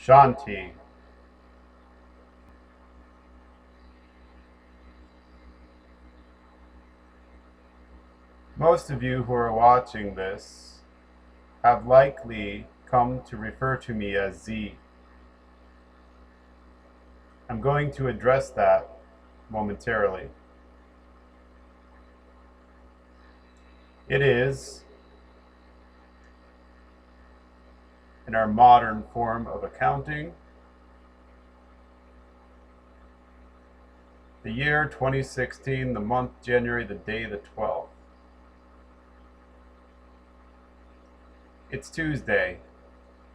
Shanti. Most of you who are watching this have likely come to refer to me as Z. I'm going to address that momentarily. It is, in our modern form of accounting, the year 2016, the month January, the day the 12th. It's Tuesday,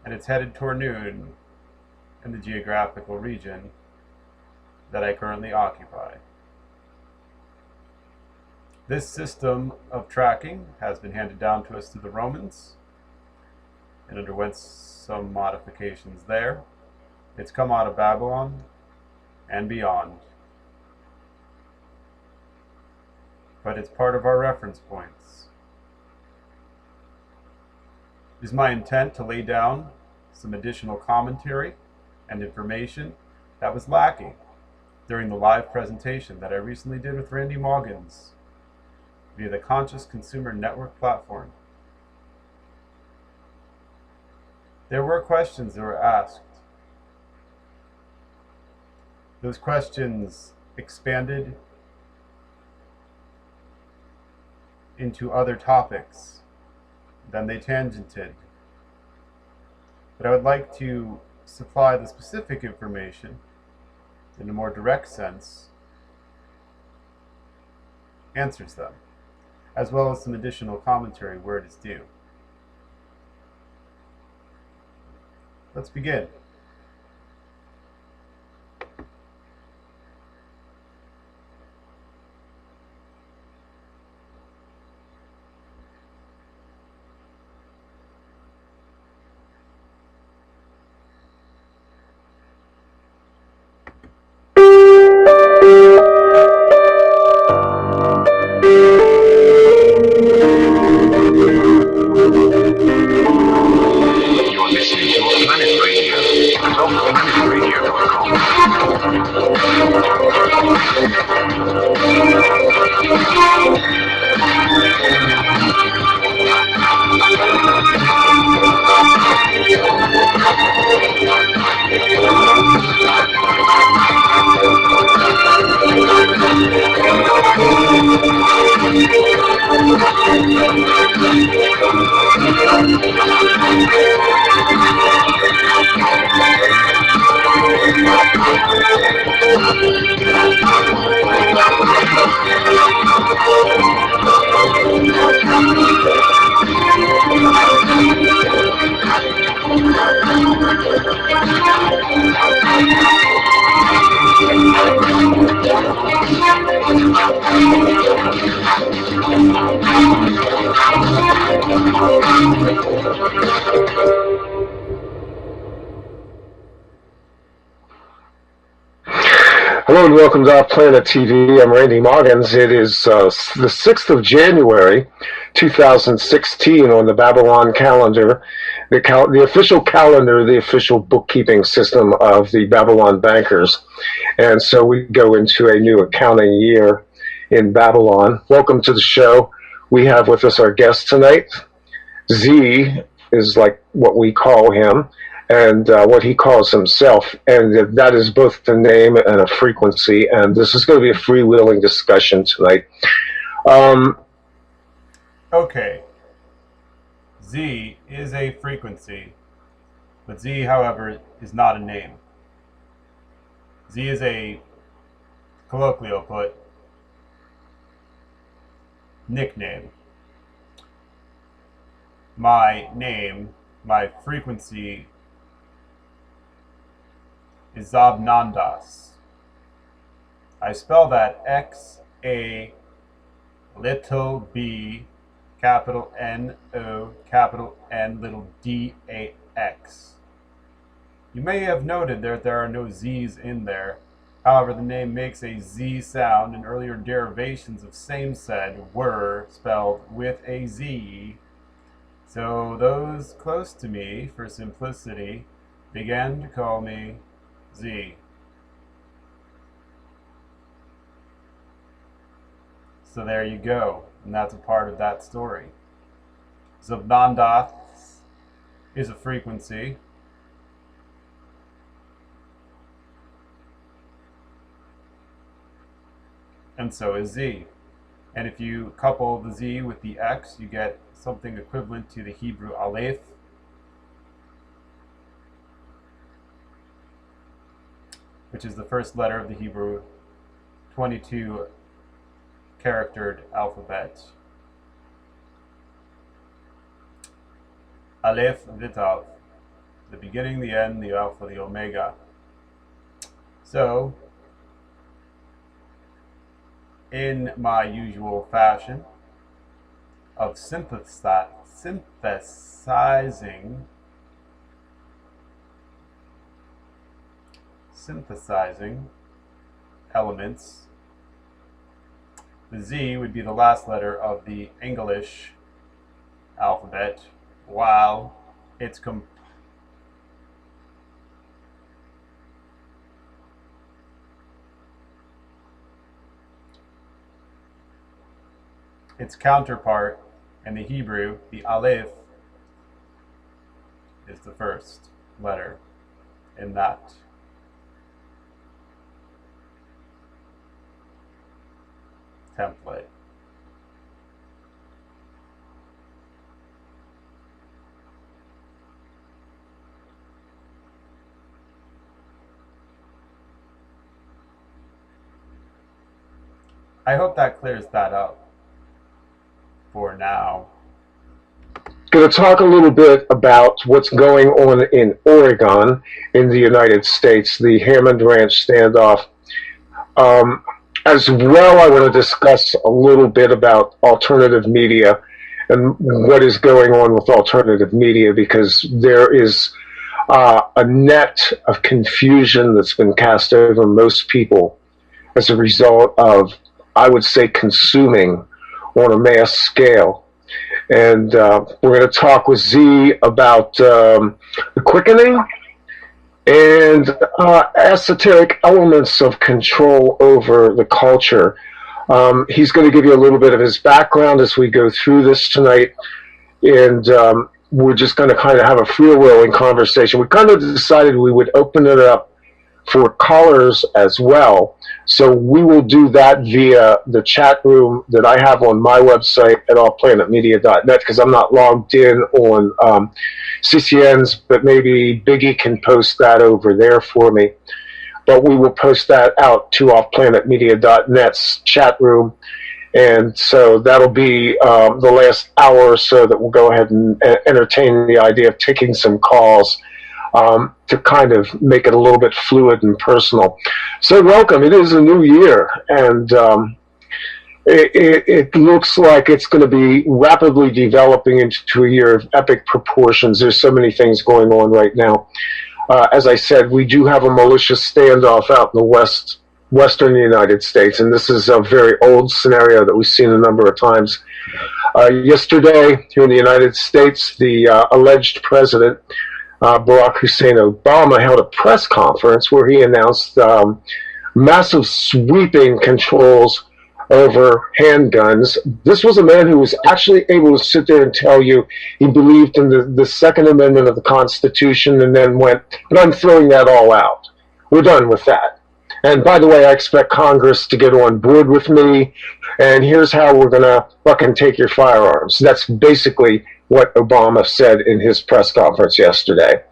and it's headed toward noon in the geographical region that I currently occupy. This system of tracking has been handed down to us through the Romans. It underwent some modifications there. It's come out of Babylon and beyond. But it's part of our reference points. It is my intent to lay down some additional commentary and information that was lacking during the live presentation that I recently did with Randy Moggins via the Conscious Consumer Network platform. There were questions that were asked. Those questions expanded into other topics, then they tangented. But I would like to supply the specific information in a more direct sense, answers them, as well as some additional commentary where it is due. Let's begin. Hello and welcome to Our Planet TV. I'm Randy Moggins. It is the 6th of January, 2016 on the Babylon calendar, the official calendar, the official bookkeeping system of the Babylon bankers. And so we go into a new accounting year in Babylon. Welcome to the show. We have with us our guest tonight. Z is like what we call him, and what he calls himself, and that is both the name and a frequency, and this is going to be a freewheeling discussion tonight. Okay. Z is a frequency, but Z, however, is not a name. Z is a colloquial put nickname. My name, my frequency is XabNoNdaX. I spell that X-A little b capital N-O capital N little D-A-X. You may have noted that there are no Z's in there. However, the name makes a Z sound, and earlier derivations of same said were spelled with a Z. So those close to me, for simplicity, began to call me Z. So there you go, and that's a part of that story. XabNoNdaX is a frequency. And so is Z. And if you couple the Z with the X, you get something equivalent to the Hebrew Aleph, which is the first letter of the Hebrew 22-charactered alphabet. Aleph Vitav, the beginning, the end, the Alpha, the Omega. So, in my usual fashion of synthesizing elements, the Z would be the last letter of the English alphabet, while its counterpart in the Hebrew, the Aleph, is the first letter in that template. I hope that clears that up for now. Going to talk a little bit about what's going on in Oregon in the United States, the Hammond Ranch standoff. As well, I want to discuss a little bit about alternative media and what is going on with alternative media, because there is a net of confusion that's been cast over most people as a result of, I would say, consuming on a mass scale. And we're going to talk with Z about the quickening and esoteric elements of control over the culture. He's going to give you a little bit of his background as we go through this tonight, and we're just going to kind of have a free-wheeling conversation. We kind of decided we would open it up for callers as well, so we will do that via the chat room that I have on my website at allplanetmedia.net, because I'm not logged in on CCN's, but maybe Biggie can post that over there for me. But we will post that out to offplanetmedia.net's chat room, and so that'll be the last hour or so that we'll go ahead and entertain the idea of taking some calls to kind of make it a little bit fluid and personal. So welcome. It is a new year, and it looks like it's going to be rapidly developing into a year of epic proportions. There's so many things going on right now. As I said, we do have a malicious standoff out in the western United States, and this is a very old scenario that we've seen a number of times. Yesterday, here in the United States, the alleged president, Barack Hussein Obama, held a press conference where he announced massive sweeping controls over handguns. This was a man who was actually able to sit there and tell you he believed in the Second Amendment of the Constitution, and then went, but I'm throwing that all out. We're done with that. And by the way, I expect Congress to get on board with me, and here's how we're going to fucking take your firearms. That's basically what Obama said in his press conference yesterday.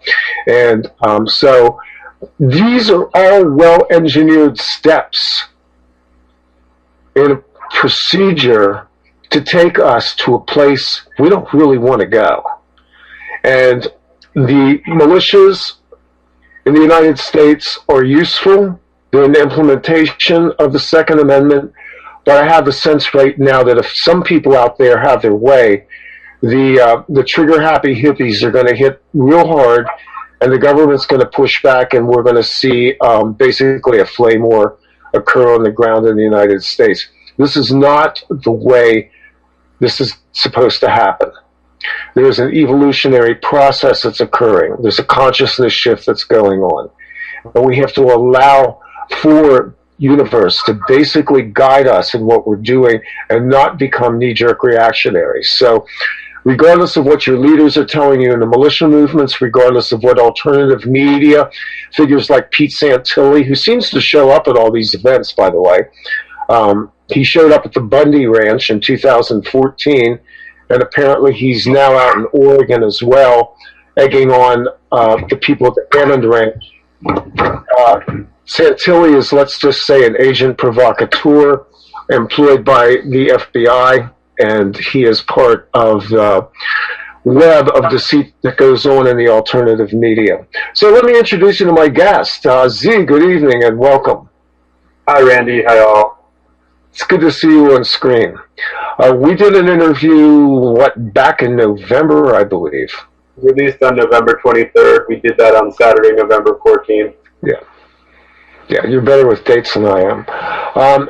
And so these are all well-engineered steps in a procedure to take us to a place we don't really want to go. And the militias in the United States are useful. They're in the implementation of the Second Amendment, but I have the sense right now that if some people out there have their way, the trigger-happy hippies are going to hit real hard, and the government's going to push back, and we're going to see basically a flame war occur on the ground in the United States. This is not the way this is supposed to happen. There's an evolutionary process that's occurring. There's a consciousness shift that's going on. And we have to allow for universe to basically guide us in what we're doing and not become knee-jerk reactionaries. So regardless of what your leaders are telling you in the militia movements, regardless of what alternative media, figures like Pete Santilli, who seems to show up at all these events, by the way, he showed up at the Bundy Ranch in 2014, and apparently he's now out in Oregon as well, egging on the people at the Hammond Ranch. Santilli is, let's just say, an agent provocateur employed by the FBI, and he is part of the web of deceit that goes on in the alternative media. So let me introduce you to my guest. Z, good evening and welcome. Hi, Randy. Hi, all. It's good to see you on screen. We did an interview, back in November, I believe. Released on November 23rd. We did that on Saturday, November 14th. Yeah, you're better with dates than I am.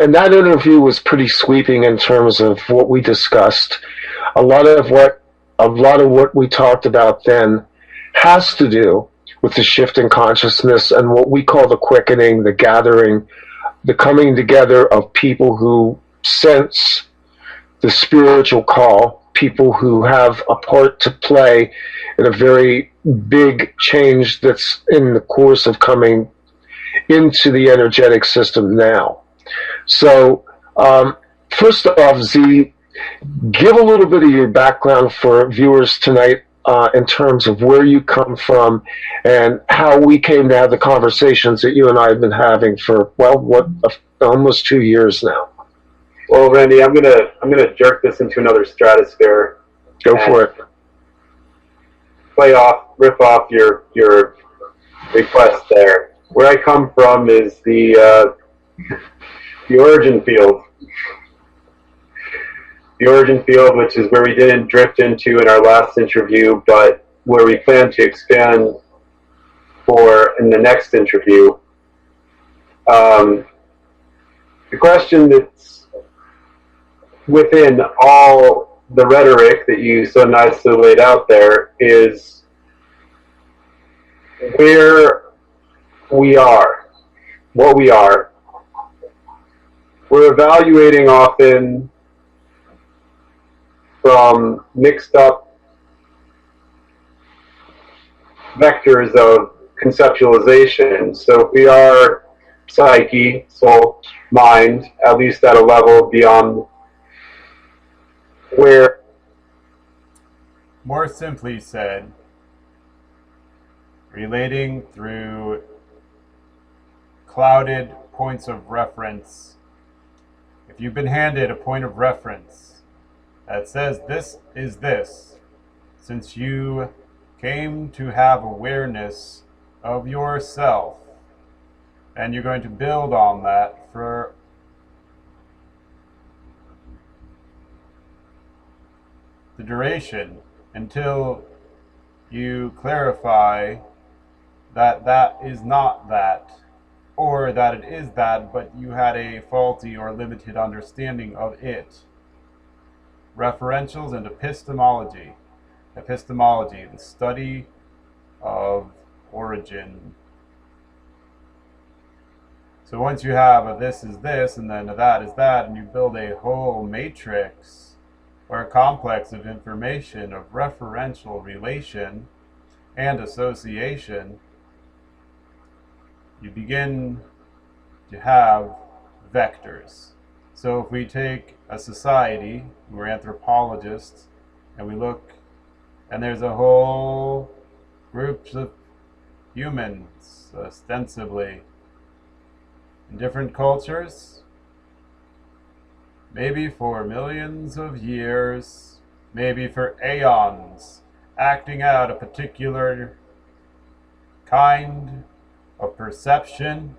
And that interview was pretty sweeping in terms of what we discussed. A lot of what we talked about then has to do with the shift in consciousness and what we call the quickening, the gathering, the coming together of people who sense the spiritual call, people who have a part to play in a very big change that's in the course of coming into the energetic system now. So, first off, Z, give a little bit of your background for viewers tonight in terms of where you come from and how we came to have the conversations that you and I have been having for, almost 2 years now. Well, Randy, I'm gonna jerk this into another stratosphere. Go for it. Riff off your request there. Where I come from is the origin field. The origin field, which is where we didn't drift into in our last interview, but where we plan to expand for in the next interview. The question that's within all the rhetoric that you so nicely laid out there is where we are, what we are. We're evaluating often from mixed up vectors of conceptualization. So if we are psyche, soul, mind, at least at a level beyond where... More simply said, relating through clouded points of reference. If you've been handed a point of reference that says this is this, since you came to have awareness of yourself, and you're going to build on that for the duration until you clarify that that is not that, or that it is that, but you had a faulty or limited understanding of it. Referentials and epistemology. Epistemology, the study of origin. So once you have a this is this, and then a that is that, and you build a whole matrix or a complex of information of referential relation and association, you begin to have vectors. So if we take a society, we're anthropologists, and we look, and there's a whole groups of humans, ostensibly, in different cultures, maybe for millions of years, maybe for aeons, acting out a particular kind of perception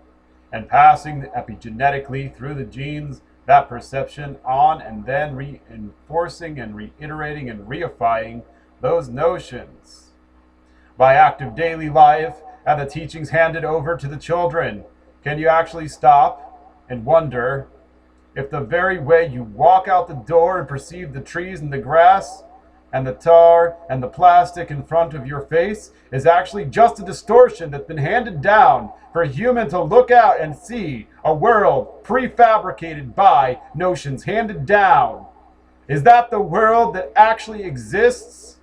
and passing epigenetically through the genes that perception on, and then reinforcing and reiterating and reifying those notions by active daily life and the teachings handed over to the children. Can you actually stop and wonder if the very way you walk out the door and perceive the trees and the grass and the tar and the plastic in front of your face is actually just a distortion that's been handed down for a human to look out and see a world prefabricated by notions handed down. Is that the world that actually exists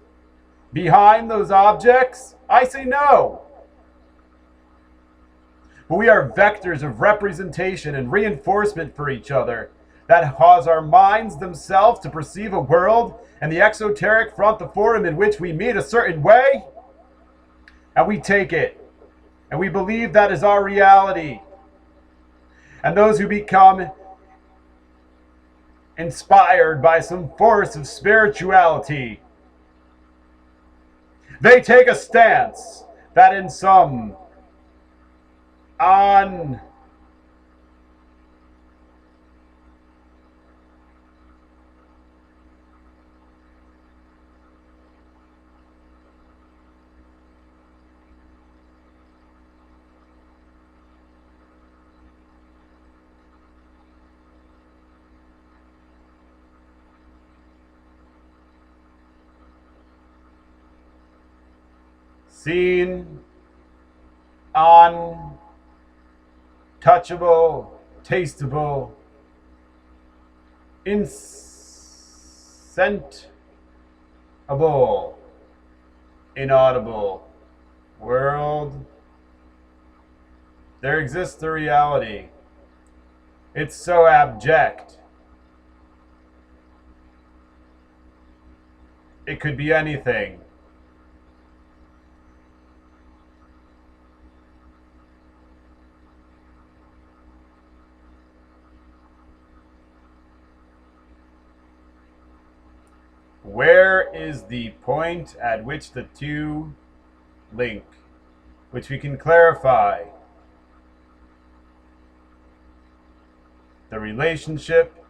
behind those objects? I say no. But we are vectors of representation and reinforcement for each other that cause our minds themselves to perceive a world and the exoteric front, the forum in which we meet a certain way, and we take it, and we believe that is our reality. And those who become inspired by some force of spirituality, they take a stance that in some seen, untouchable, tasteable, insentable, inaudible world, there exists a reality. It's so abject. It could be anything. Where is the point at which the two link, which we can clarify? The relationship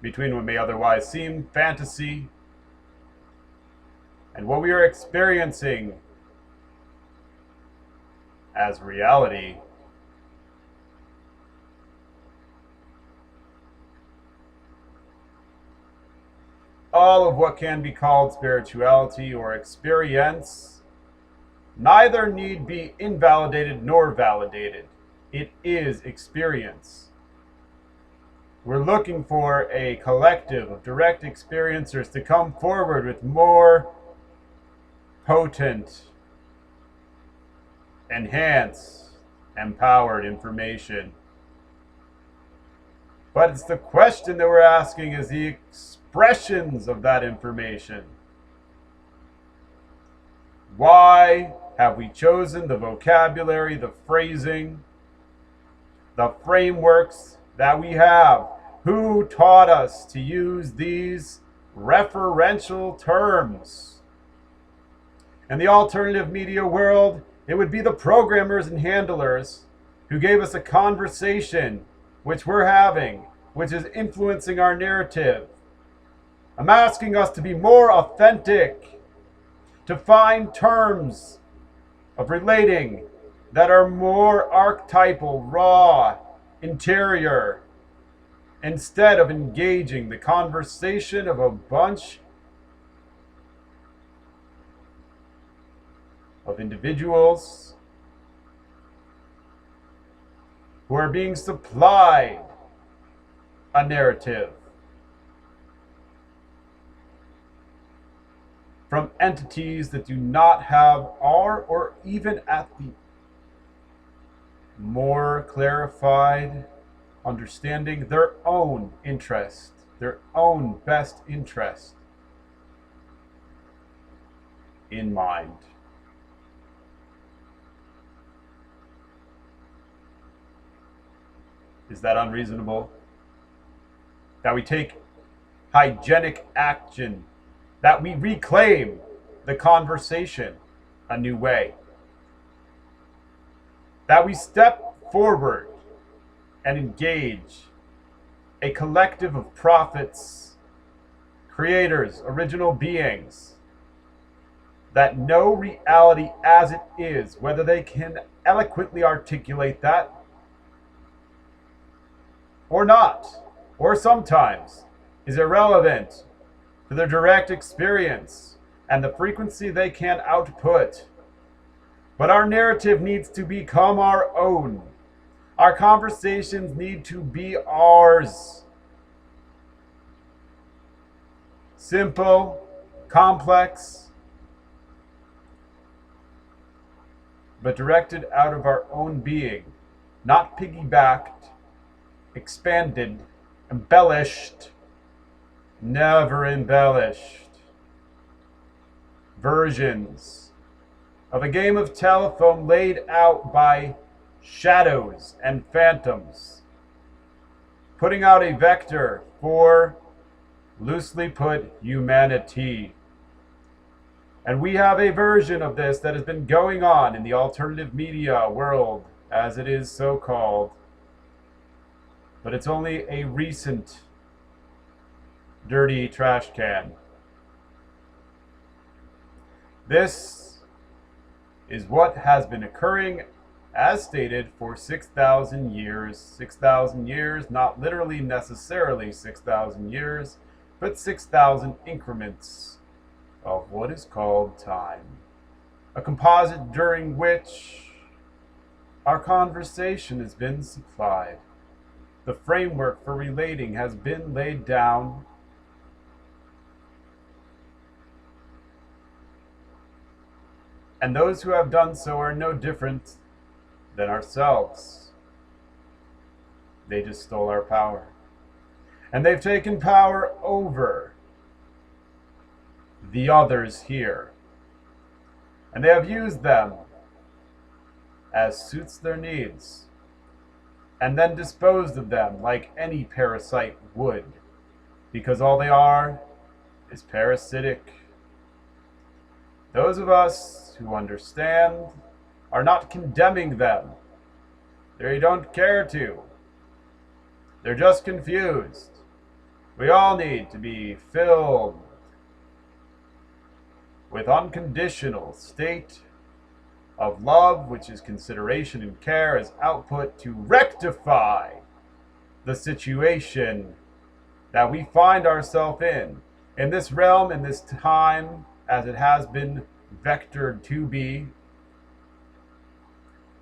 between what may otherwise seem fantasy and what we are experiencing as reality. All of what can be called spirituality or experience neither need be invalidated nor validated. It is experience. We're looking for a collective of direct experiencers to come forward with more potent, enhanced, empowered information. But it's the question that we're asking is the expressions of that information. Why have we chosen the vocabulary, the phrasing, the frameworks that we have? Who taught us to use these referential terms? In the alternative media world, it would be the programmers and handlers who gave us a conversation which we're having, which is influencing our narrative. I'm asking us to be more authentic, to find terms of relating that are more archetypal, raw, interior, instead of engaging the conversation of a bunch of individuals who are being supplied a narrative from entities that do not have or even at the more clarified understanding their own interest, their own best interest in mind. Is that unreasonable? That we take hygienic action, that we reclaim the conversation a new way, that we step forward and engage a collective of prophets, creators, original beings that know reality as it is, whether they can eloquently articulate that or not, or sometimes is irrelevant. to their direct experience and the frequency they can output. But our narrative needs to become our own. Our conversations need to be ours. Simple, complex, but directed out of our own being, not piggybacked, expanded, embellished, never embellished versions of a game of telephone laid out by shadows and phantoms, putting out a vector for, loosely put, humanity. And we have a version of this that has been going on in the alternative media world, as it is so called. But it's only a recent dirty trash can. This is what has been occurring, as stated, for 6,000 years. 6,000 years, not literally necessarily 6,000 years, but 6,000 increments of what is called time. A composite during which our conversation has been supplied. The framework for relating has been laid down. And those who have done so are no different than ourselves. They just stole our power. And they've taken power over the others here. And they have used them as suits their needs, and then disposed of them like any parasite would, because all they are is parasitic. Those of us who understand are not condemning them. They don't care to. They're just confused. We all need to be filled with unconditional state of love, which is consideration and care, as output to rectify the situation that we find ourselves in this realm, in this time, as it has been vectored to be.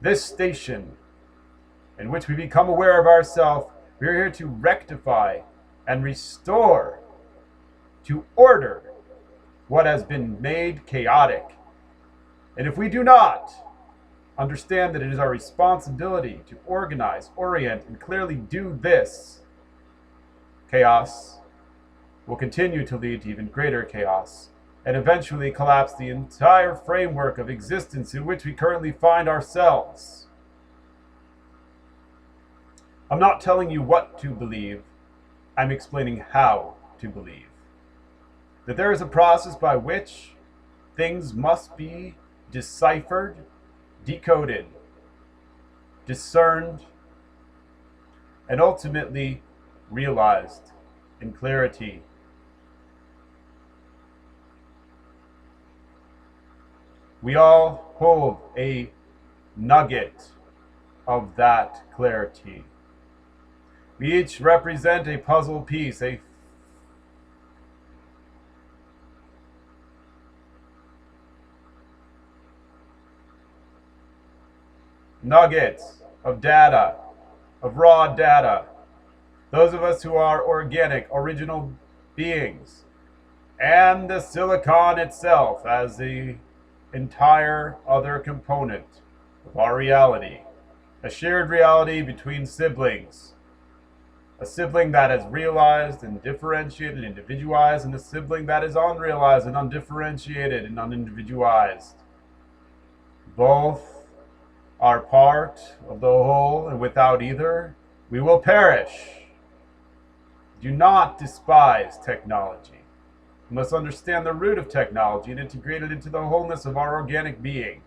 This station in which we become aware of ourselves, we're here to rectify and restore, to order what has been made chaotic. And if we do not understand that it is our responsibility to organize, orient, and clearly do this, chaos will continue to lead to even greater chaos, and eventually collapse the entire framework of existence in which we currently find ourselves. I'm not telling you what to believe, I'm explaining how to believe. That there is a process by which things must be deciphered, decoded, discerned, and ultimately realized in clarity. We all hold a nugget of that clarity. We each represent a puzzle piece, a nuggets of data, of raw data. Those of us who are organic, original beings, and the silicon itself as the entire other component of our reality. A shared reality between siblings. A sibling that is realized and differentiated and individualized, and a sibling that is unrealized and undifferentiated and unindividualized. Both are part of the whole, and without either, we will perish. Do not despise technology. We must understand the root of technology and integrate it into the wholeness of our organic being.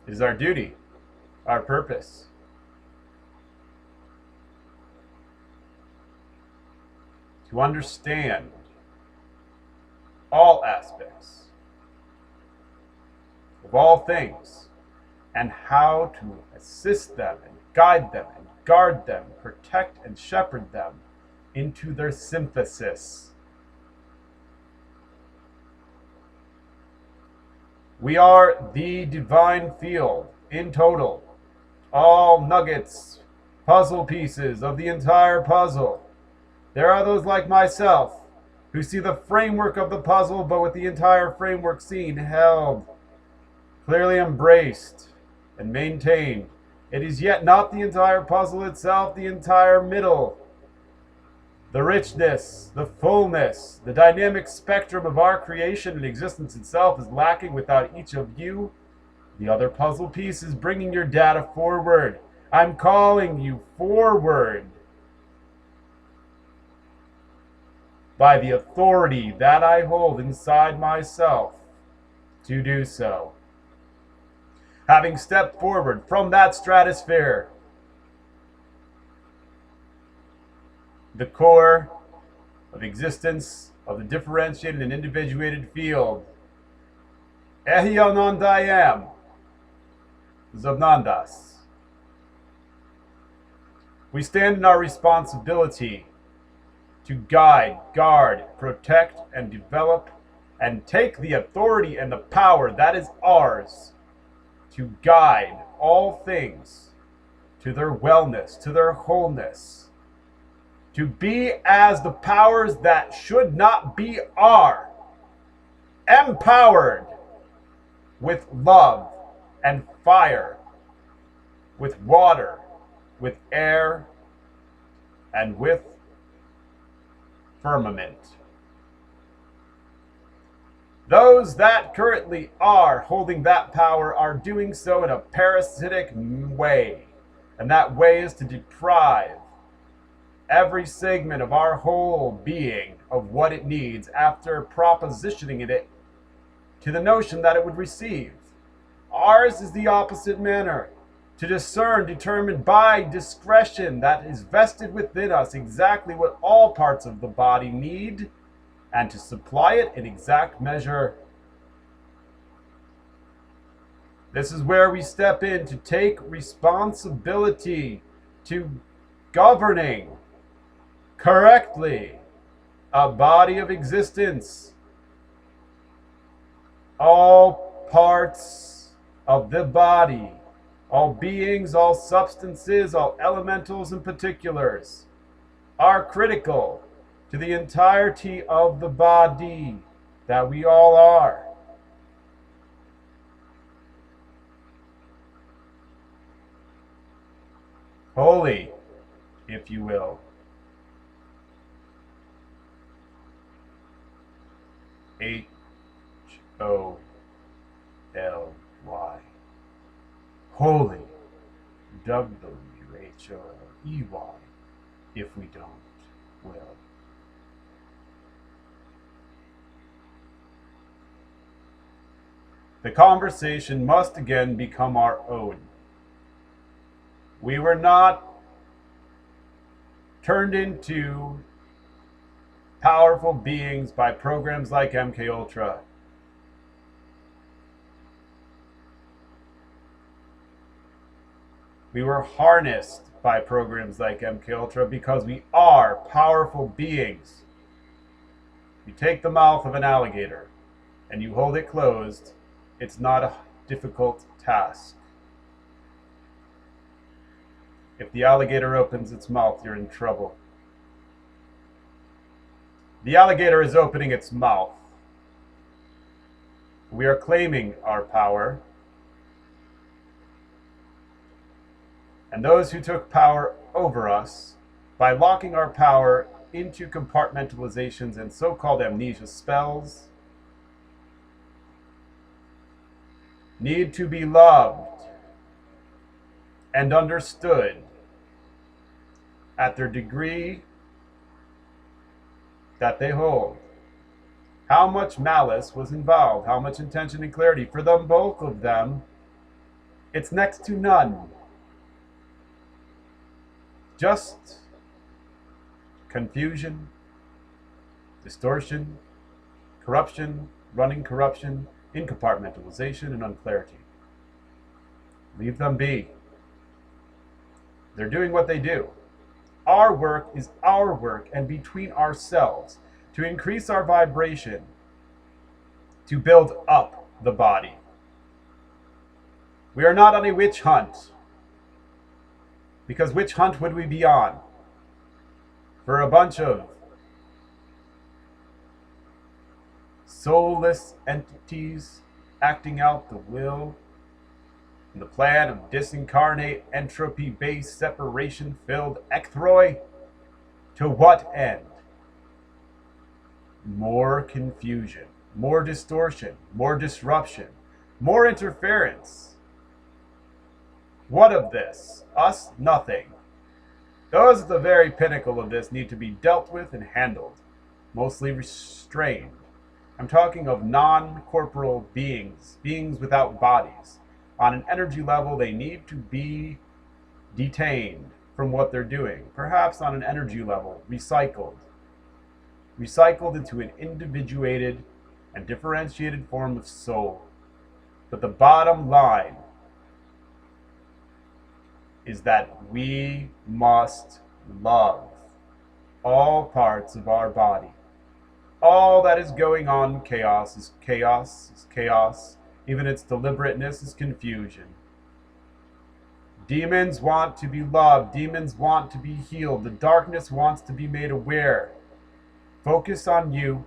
It is our duty, our purpose, to understand all aspects of all all things, and how to assist them and guide them and guard them, protect and shepherd them into their synthesis. We are the divine field in total, all nuggets, puzzle pieces of the entire puzzle. There are those like myself who see the framework of the puzzle, but with the entire framework seen, held, clearly embraced, and maintained. It is yet not the entire puzzle itself, the entire middle. The richness, the fullness, the dynamic spectrum of our creation and existence itself is lacking without each of you. The other puzzle piece is bringing your data forward. I'm calling you forward by the authority that I hold inside myself to do so. Having stepped forward from that stratosphere, the core of existence of the differentiated and individuated field, XabNoNdaX, XabNoNdaX. We stand in our responsibility to guide, guard, protect, and develop, and take the authority and the power that is ours to guide all things to their wellness, to their wholeness, to be as the powers that should not be are, empowered with love and fire, with water, with air, and with firmament. Those that currently are holding that power are doing so in a parasitic way, and that way is to deprive every segment of our whole being of what it needs after propositioning it to the notion that it would receive. Ours is the opposite manner, to discern, determine by discretion that is vested within us exactly what all parts of the body need, and to supply it in exact measure. This is where we step in to take responsibility to governing correctly a body of existence. All parts of the body, all beings, all substances, all elementals and particulars are critical to the entirety of the body that we all are. Holy, if you will. HOLY. Holy. WHOLEY. If we don't, will. The conversation must again become our own. We were not turned into powerful beings by programs like MKUltra. We were harnessed by programs like MKUltra because we are powerful beings. You take the mouth of an alligator and you hold it closed, it's not a difficult task. If the alligator opens its mouth, you're in trouble. The alligator is opening its mouth. We are claiming our power. And those who took power over us by locking our power into compartmentalizations and so-called amnesia spells need to be loved and understood at their degree that they hold. How much malice was involved, how much intention and clarity. For them, both of them, it's next to none. Just confusion, distortion, corruption, running corruption, incompartmentalization, and unclarity. Leave them be. They're doing what they do. Our work is our work and between ourselves to increase our vibration, to build up the body. We are not on a witch hunt, because which hunt would we be on? For a bunch of soulless entities acting out the will and the plan of disincarnate, entropy-based, separation-filled ecthroi? To what end? More confusion, more distortion, more disruption, more interference. What of this? Us? Nothing. Those at the very pinnacle of this need to be dealt with and handled, mostly restrained. I'm talking of non-corporal beings, beings without bodies. On an energy level, they need to be detained from what they're doing. Perhaps on an energy level, recycled into an individuated and differentiated form of soul. But the bottom line is that we must love all parts of our body. All that is going on chaos is chaos is chaos. Even its deliberateness is confusion. Demons want to be loved. Demons want to be healed. The darkness wants to be made aware. Focus on you.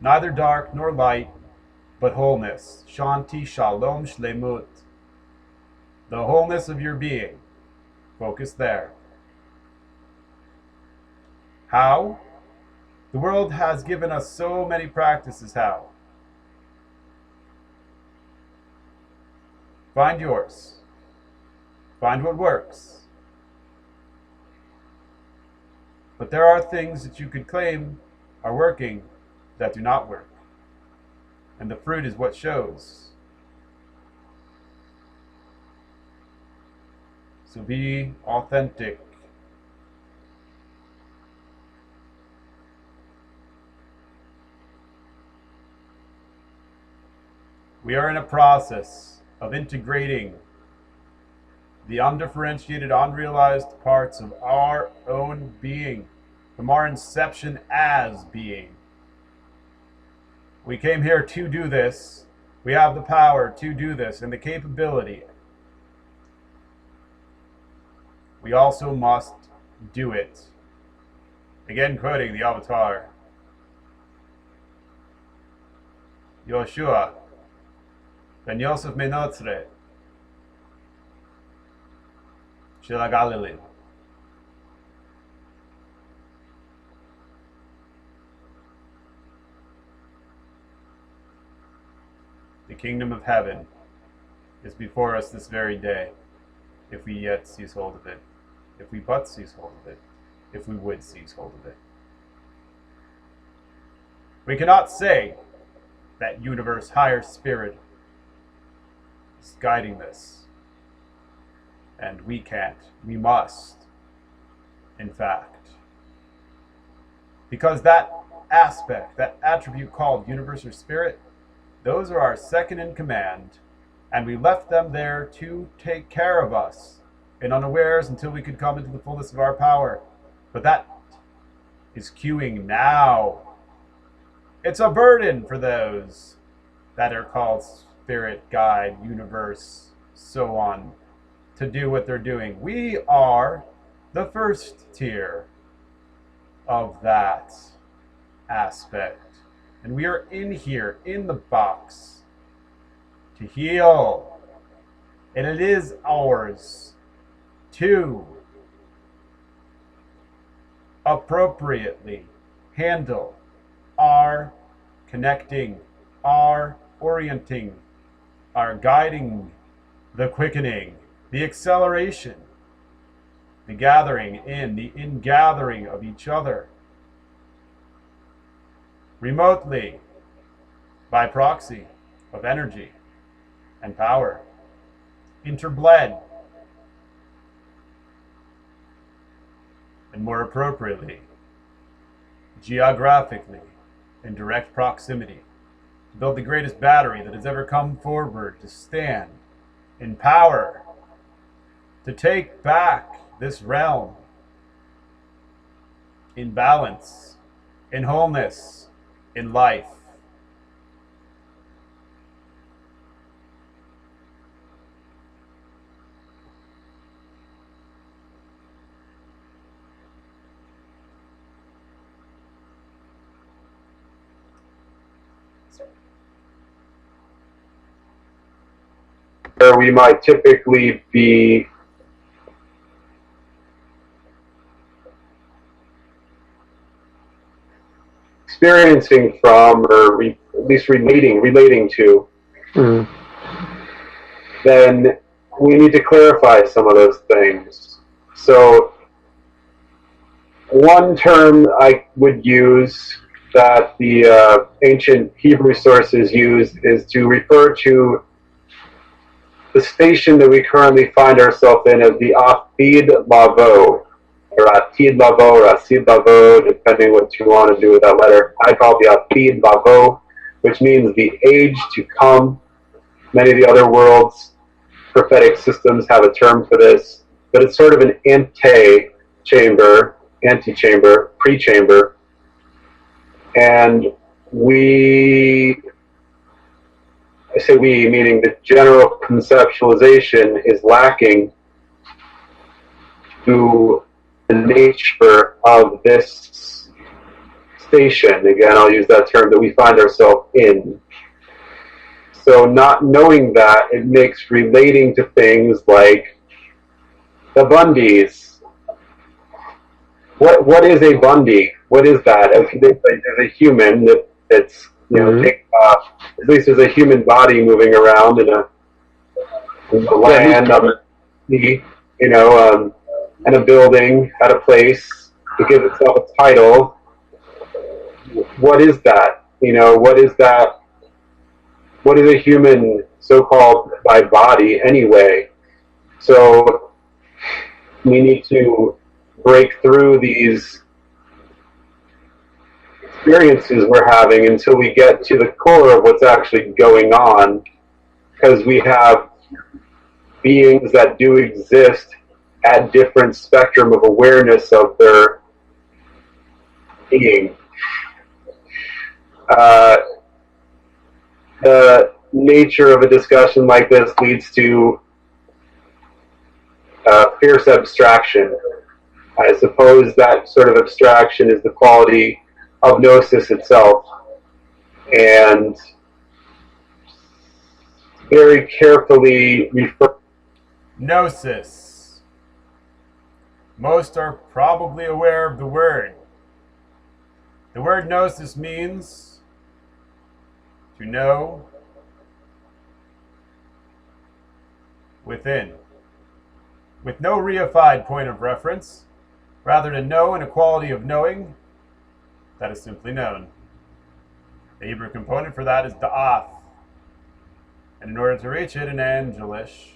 Neither dark nor light, but wholeness. Shanti, shalom, shlemut. The wholeness of your being. Focus there. How? The world has given us so many practices. How? Find yours. Find what works. But there are things that you could claim are working that do not work. And the fruit is what shows. So be authentic. We are in a process of integrating the undifferentiated, unrealized parts of our own being from our inception as being. We came here to do this. We have the power to do this and the capability. We also must do it. Again, quoting the Avatar. Yoshua ben Yosef Menotre Shel Galilee. The kingdom of heaven is before us this very day, if we yet seize hold of it, if we but seize hold of it, if we would seize hold of it. We cannot say that universe higher spirit is guiding this. And we can't. We must, in fact. Because that aspect, that attribute called universe or spirit, those are our second in command, and we left them there to take care of us in unawares until we could come into the fullness of our power. But that is queuing now. It's a burden for those that are called spirit, guide, universe, so on, to do what they're doing. We are the first tier of that aspect. And we are in here, in the box, to heal. And it is ours to appropriately handle our connecting, our orienting, our guiding, the quickening, the acceleration, the gathering in, the ingathering of each other, remotely, by proxy of energy and power, interbled, and more appropriately, geographically, in direct proximity, to build the greatest battery that has ever come forward to stand in power to take back this realm in balance, in wholeness, in life. Where we might typically be experiencing from, or at least relating to, then we need to clarify some of those things. So one term I would use that the ancient Hebrew sources use is to refer to the station that we currently find ourselves in as the Atid Lavo, or Atid Lavo, or Asid Lavo, depending what you want to do with that letter. I call it the Atid Lavo, which means the age to come. Many of the other world's prophetic systems have a term for this, but it's sort of an antechamber, pre-chamber, and I say we, meaning the general conceptualization is lacking to the nature of this station. Again, I'll use that term that we find ourselves in. So not knowing that, it makes relating to things like the Bundys. What is a Bundy? What is that? There's a human that's at least there's a human body moving around in a land of and a building at a place to give itself a title. What is that? What is that? What is a human so-called by body anyway? So we need to break through these experiences we're having until we get to the core of what's actually going on, because we have beings that do exist at different spectrum of awareness of their being. The nature of a discussion like this leads to fierce abstraction. I suppose that sort of abstraction is the quality of gnosis itself, and very carefully refer. Gnosis. Most are probably aware of the word. The word gnosis means to know within, with no reified point of reference, rather to know in a quality of knowing that is simply known. The Hebrew component for that is da'ath, and in order to reach it in Angelish,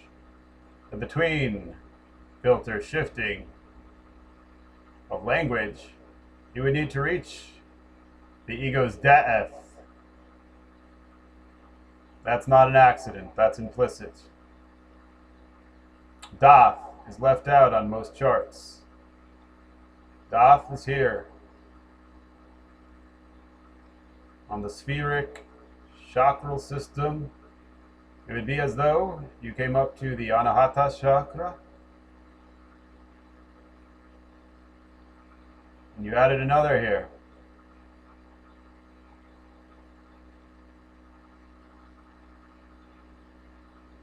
the between filter shifting of language, you would need to reach the ego's da'ath. That's not an accident, that's implicit. Da'ath is left out on most charts. Da'ath is here on the spheric chakral system. It would be as though you came up to the Anahata chakra and you added another here.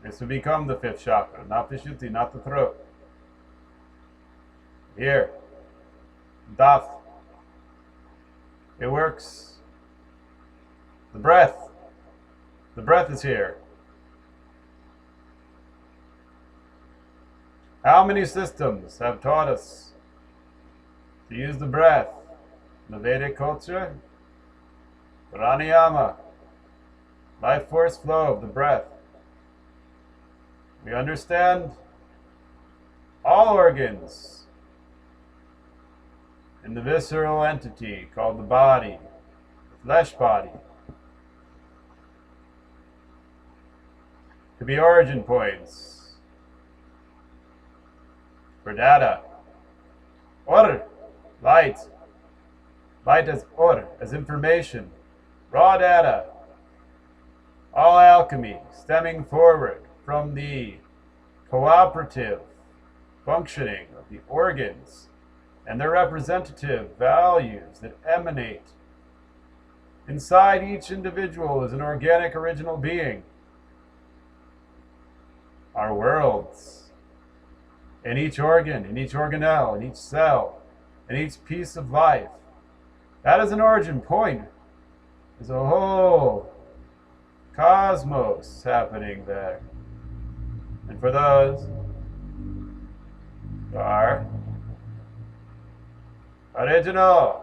This would become the fifth chakra, not the Shuti, not the throat. Here, Daf. It works. The breath. The breath is here. How many systems have taught us to use the breath? The Vedic culture, pranayama, life force flow of the breath. We understand all organs in the visceral entity called the body, the flesh body. to be origin points for data. Order, light. Light as order, as information. Raw data. All alchemy stemming forward from the cooperative functioning of the organs and their representative values that emanate. Inside each individual is an organic original being. Our worlds. In each organ, in each organelle, in each cell, in each piece of life. That is an origin point. There's a whole cosmos happening there. And for those who are original,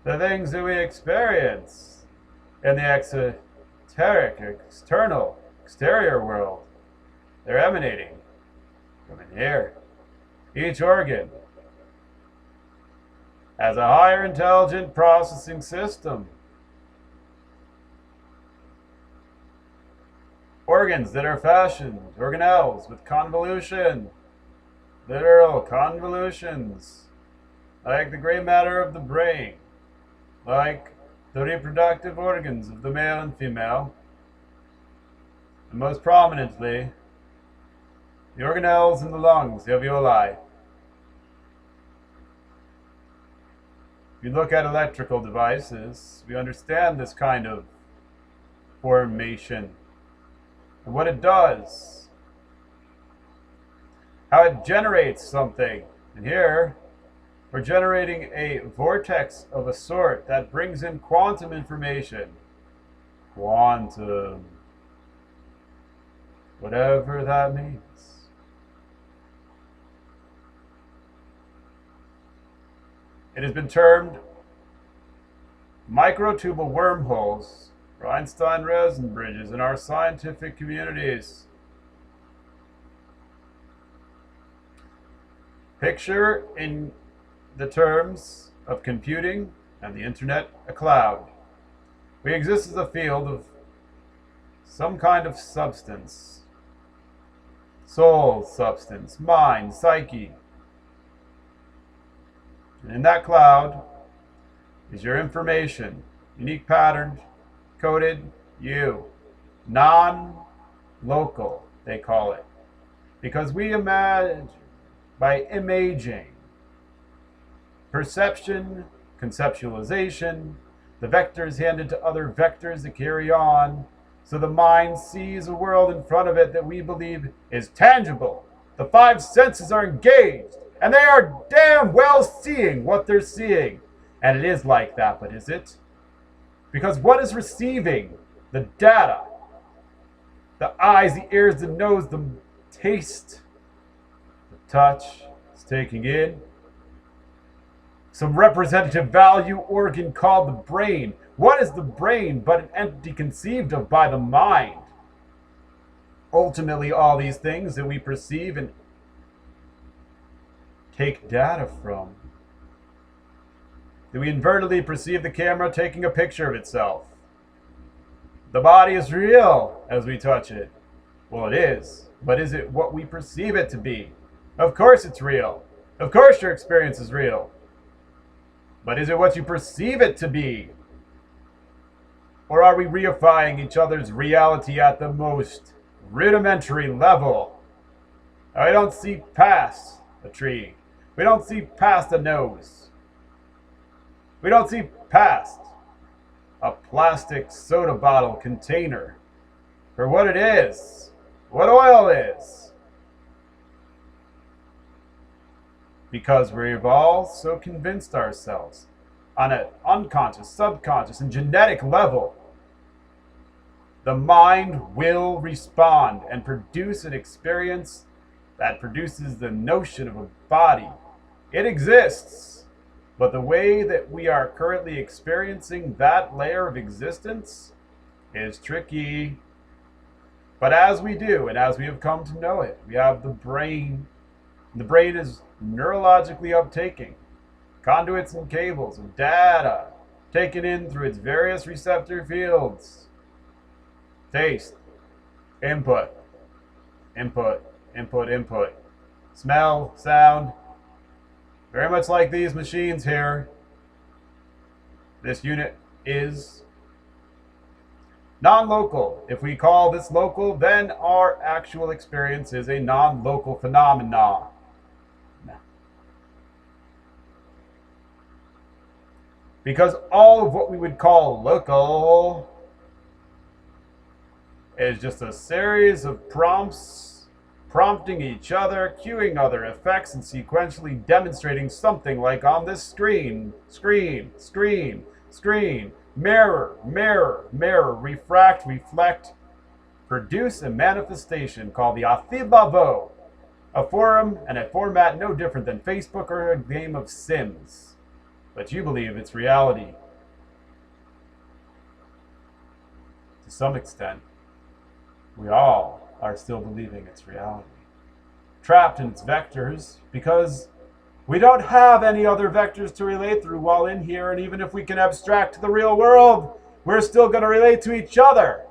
the things that we experience in the exoteric, external, exterior world, they're emanating from in here. Each organ has a higher intelligent processing system. Organs that are fashioned, organelles with convolution, literal convolutions, like the gray matter of the brain, like the reproductive organs of the male and female, and most prominently, the organelles in the lungs, the alveoli. If you look at electrical devices, we understand this kind of formation and what it does, how it generates something. And here, we're generating a vortex of a sort that brings in quantum information. Quantum. Whatever that means. It has been termed microtubule wormholes or Einstein-Rosen bridges in our scientific communities. Picture in the terms of computing and the internet a cloud. We exist as a field of some kind of substance. Soul, substance, mind, psyche. And in that cloud is your information, unique patterned, coded you. Non-local, they call it. Because we imagine by imaging, perception, conceptualization, the vectors handed to other vectors that carry on, so the mind sees a world in front of it that we believe is tangible. The five senses are engaged, and they are damn well seeing what they're seeing. And it is like that, but is it? Because what is receiving the data? The eyes, the ears, the nose, the taste, the touch is taking in some representative value organ called the brain. What is the brain but an entity conceived of by the mind? Ultimately, all these things that we perceive and take data from. Do we invertedly perceive the camera taking a picture of itself? The body is real as we touch it. Well, it is. But is it what we perceive it to be? Of course it's real. Of course your experience is real. But is it what you perceive it to be? Or are we reifying each other's reality at the most rudimentary level? I don't see past a tree. We don't see past a nose. We don't see past a plastic soda bottle container for what it is, what oil is. Because we've all so convinced ourselves on an unconscious, subconscious, and genetic level, the mind will respond and produce an experience that produces the notion of a body. It exists, but the way that we are currently experiencing that layer of existence is tricky. But as we do, and as we have come to know it, we have the brain. The brain is neurologically uptaking conduits and cables of data taken in through its various receptor fields. Taste, Input, input, input, input. Smell, sound. Very much like these machines here. This unit is non-local. If we call this local, then our actual experience is a non-local phenomenon. Because all of what we would call local is just a series of prompts, prompting each other, cueing other effects, and sequentially demonstrating something like on this screen, screen, screen, screen, mirror, mirror, mirror, refract, reflect, produce a manifestation called the Athibavo, a forum and a format no different than Facebook or a game of Sims. But you believe it's reality. To some extent, we all are still believing it's reality. Trapped in its vectors, because we don't have any other vectors to relate through while in here, and even if we can abstract to the real world, we're still going to relate to each other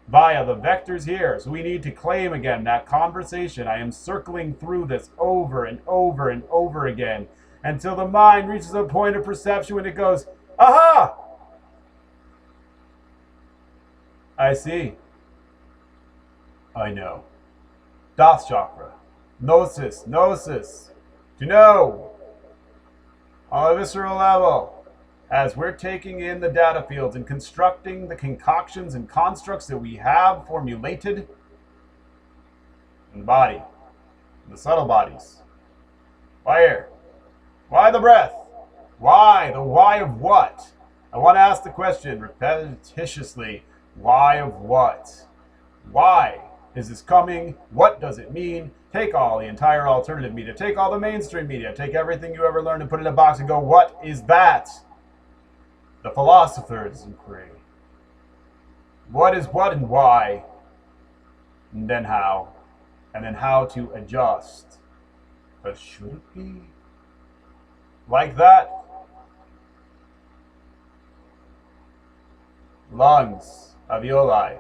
via the vectors here. So we need to claim again that conversation. I am circling through this over and over and over again until the mind reaches a point of perception when it goes, aha! I see. I know. Das chakra. Gnosis. Gnosis. To know. On a visceral level. As we're taking in the data fields and constructing the concoctions and constructs that we have formulated in the body. In the subtle bodies. Why? Why the breath? Why? The why of what? I want to ask the question repetitiously. Why of what? Why is this coming? What does it mean? Take all the entire alternative media. Take all the mainstream media. Take everything you ever learned and put it in a box and go, what is that? The philosopher's inquiry. What is what and why? And then how? And then how to adjust. But should it be like that? Lungs, alveoli,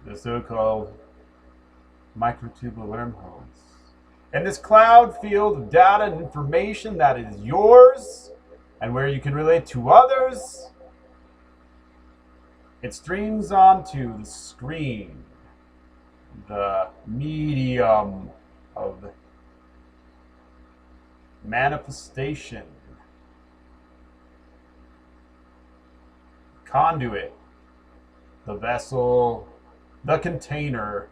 the so-called microtubule wormholes. And this cloud field of data and information that is yours and where you can relate to others, it streams onto the screen, the medium of manifestation, conduit, the vessel, the container,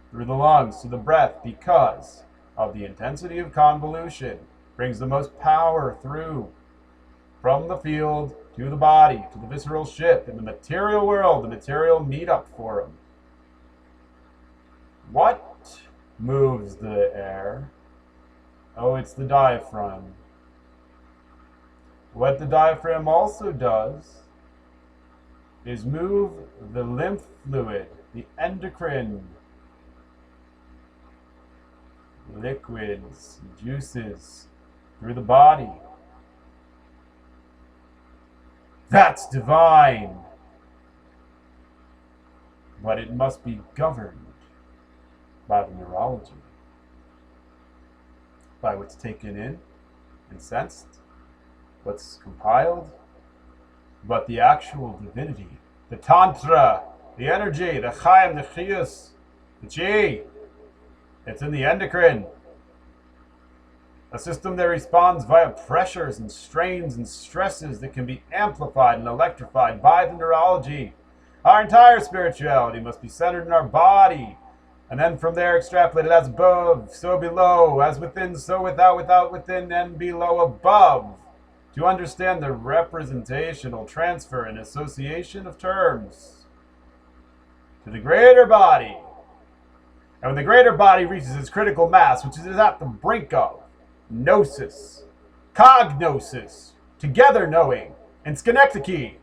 through the lungs to the breath, because of the intensity of convolution, brings the most power through from the field to the body, to the visceral ship, in the material world, the material meetup forum. What moves the air? Oh, it's the diaphragm. What the diaphragm also does is move the lymph fluid, the endocrine liquids, juices through the body. That's divine. But it must be governed by the neurology, by what's taken in and sensed, what's compiled, but the actual divinity, the tantra, the energy, the chaim, the chiyus, the chi, it's in the endocrine, a system that responds via pressures and strains and stresses that can be amplified and electrified by the neurology. Our entire spirituality must be centered in our body, and then from there extrapolated as above, so below, as within, so without, without, within, and below, above, to understand the representational transfer and association of terms to the greater body. And when the greater body reaches its critical mass, which is at the brink of gnosis, cognosis, together knowing, and skynectiki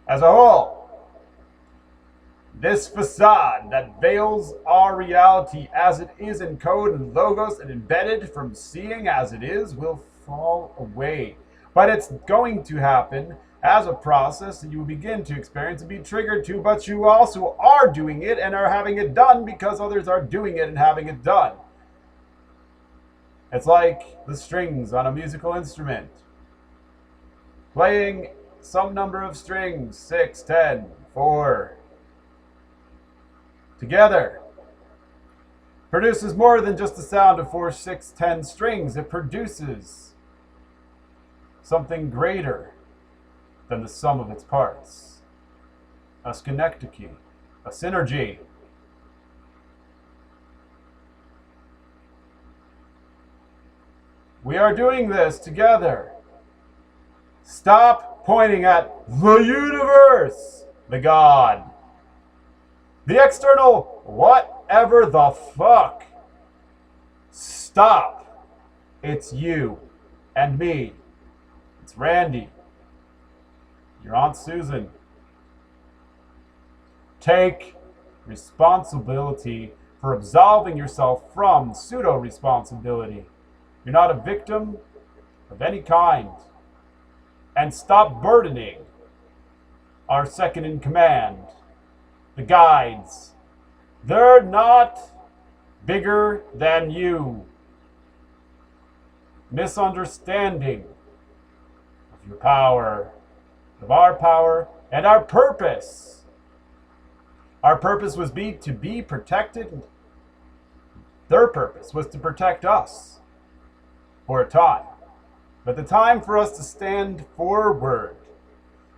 as a whole, this facade that veils our reality as it is in code and logos and embedded from seeing as it is will fall away. But it's going to happen as a process that you will begin to experience and be triggered to, but you also are doing it and are having it done because others are doing it and having it done. It's like the strings on a musical instrument. Playing some number of strings, 6, 10, 4, together, produces more than just the sound of 4, 6, 10 strings. It produces something greater than the sum of its parts. A synecdoche, a synergy. We are doing this together. Stop pointing at the universe, the God, the external whatever the fuck. Stop. It's you and me. It's Randy. Your Aunt Susan. Take responsibility for absolving yourself from pseudo-responsibility. You're not a victim of any kind. And stop burdening our second in command, the guides. They're not bigger than you. Misunderstanding of your power, of our power, and our purpose. Our purpose was to be protected. Their purpose was to protect us for a time. But the time for us to stand forward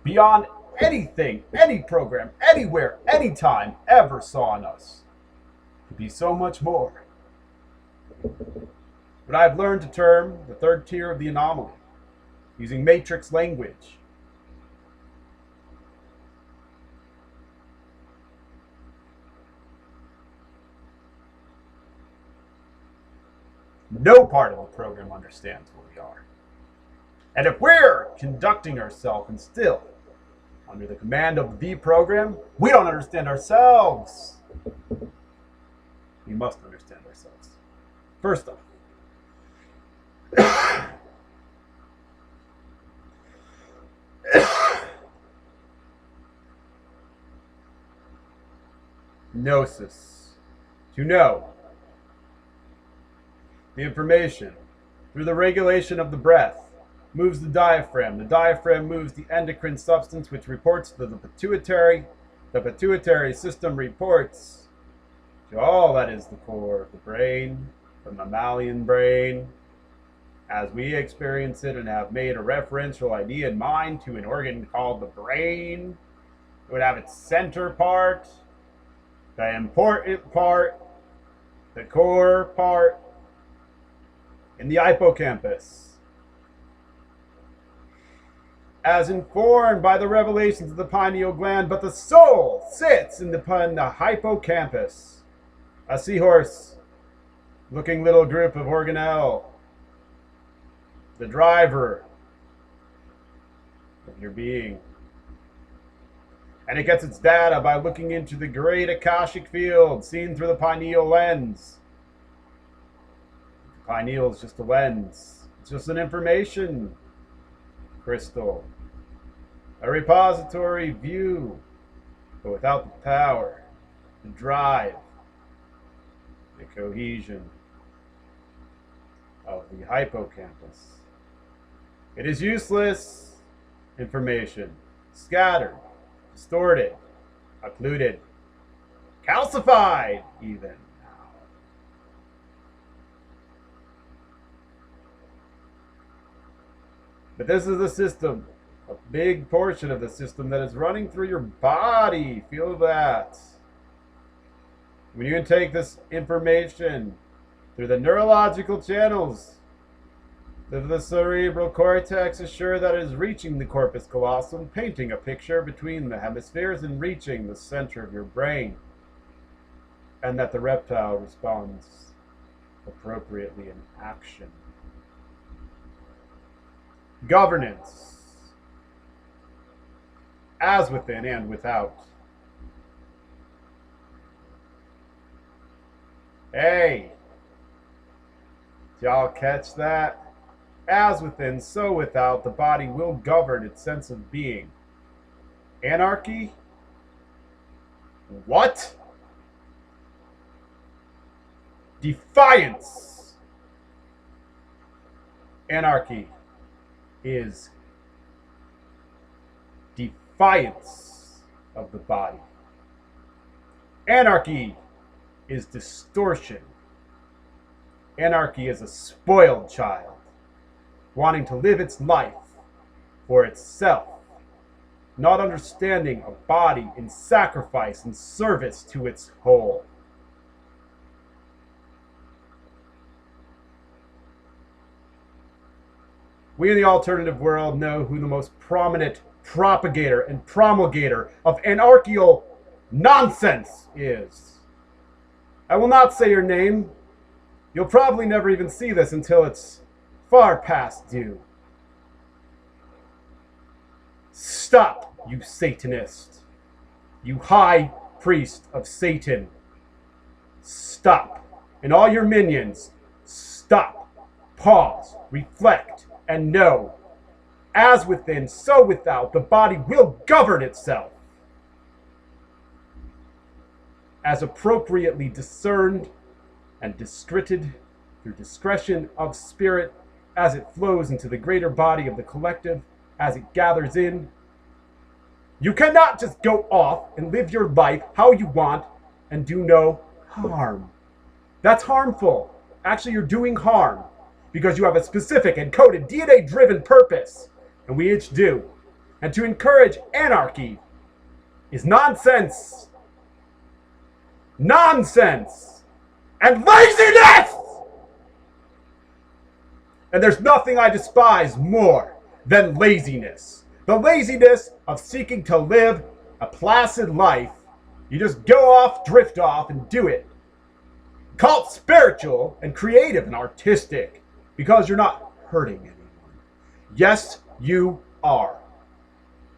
beyond anything, any program, anywhere, anytime ever saw in us to be so much more. What I've learned to term the third tier of the anomaly, using matrix language. No part of the program understands what we are. And if we're conducting ourselves and still under the command of the program, we don't understand ourselves. We must understand ourselves. First off, gnosis, to know. The information, through the regulation of the breath, moves the diaphragm. The diaphragm moves the endocrine substance, which reports to the pituitary. The pituitary system reports to all that is the core of the brain, the mammalian brain, as we experience it and have made a referential idea in mind to an organ called the brain. It would have its center part, the important part, the core part, in the hippocampus, as informed by the revelations of the pineal gland, but the soul sits in the hippocampus, a seahorse-looking little group of organelle, the driver of your being. And it gets its data by looking into the great Akashic field, seen through the pineal lens. Pineal is just a lens. It's just an information crystal. A repository view, but without the power, the drive, the cohesion of the hippocampus. It is useless information, scattered, distorted, occluded, calcified even. But this is the system, a big portion of the system that is running through your body. Feel that. When you intake this information through the neurological channels of the cerebral cortex, assure that it is reaching the corpus callosum, painting a picture between the hemispheres and reaching the center of your brain, and that the reptile responds appropriately in action. Governance, as within and without. Hey, did y'all catch that? as within, so without, the body will govern its sense of being. Anarchy? What? Defiance! Anarchy is defiance of the body. Anarchy is distortion. Anarchy is a spoiled child, wanting to live its life for itself, not understanding a body in sacrifice and service to its whole. We in the alternative world know who the most prominent propagator and promulgator of anarchical nonsense is. I will not say your name. You'll probably never even see this until it's far past due. Stop, you Satanist. You high priest of Satan. Stop. And all your minions, stop. Pause. Reflect. And know, as within, so without, the body will govern itself, as appropriately discerned and distributed through discretion of spirit, as it flows into the greater body of the collective, as it gathers in. You cannot just go off and live your life how you want and do no harm. That's harmful. Actually, you're doing harm, because you have a specific and coded DNA-driven purpose, and we each do. And to encourage anarchy is nonsense. Nonsense. And laziness! And there's nothing I despise more than laziness. The laziness of seeking to live a placid life. You just go off, drift off, and do it. Call it spiritual and creative and artistic, because you're not hurting anyone. Yes, you are.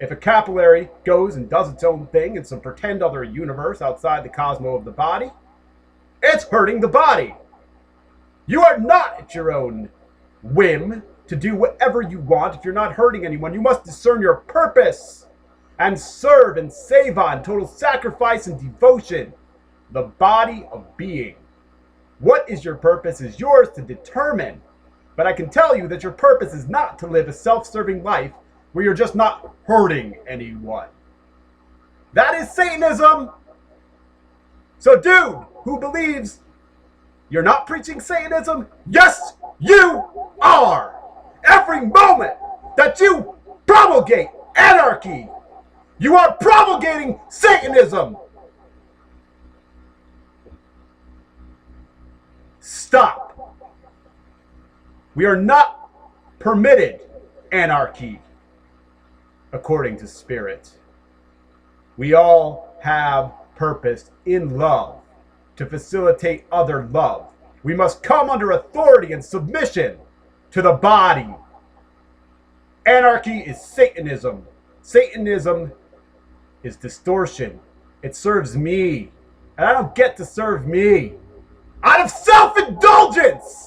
If a capillary goes and does its own thing in some pretend other universe outside the cosmos of the body, it's hurting the body. You are not at your own whim to do whatever you want if you're not hurting anyone. You must discern your purpose and serve and save on total sacrifice and devotion. The body of being. What is your purpose is yours to determine. But I can tell you that your purpose is not to live a self-serving life where you're just not hurting anyone. That is Satanism. So dude who believes you're not preaching Satanism, yes, you are. Every moment that you promulgate anarchy, you are promulgating Satanism. Stop. We are not permitted anarchy, according to Spirit. We all have purpose in love to facilitate other love. We must come under authority and submission to the body. Anarchy is Satanism. Satanism is distortion. It serves me, and I don't get to serve me out of self-indulgence.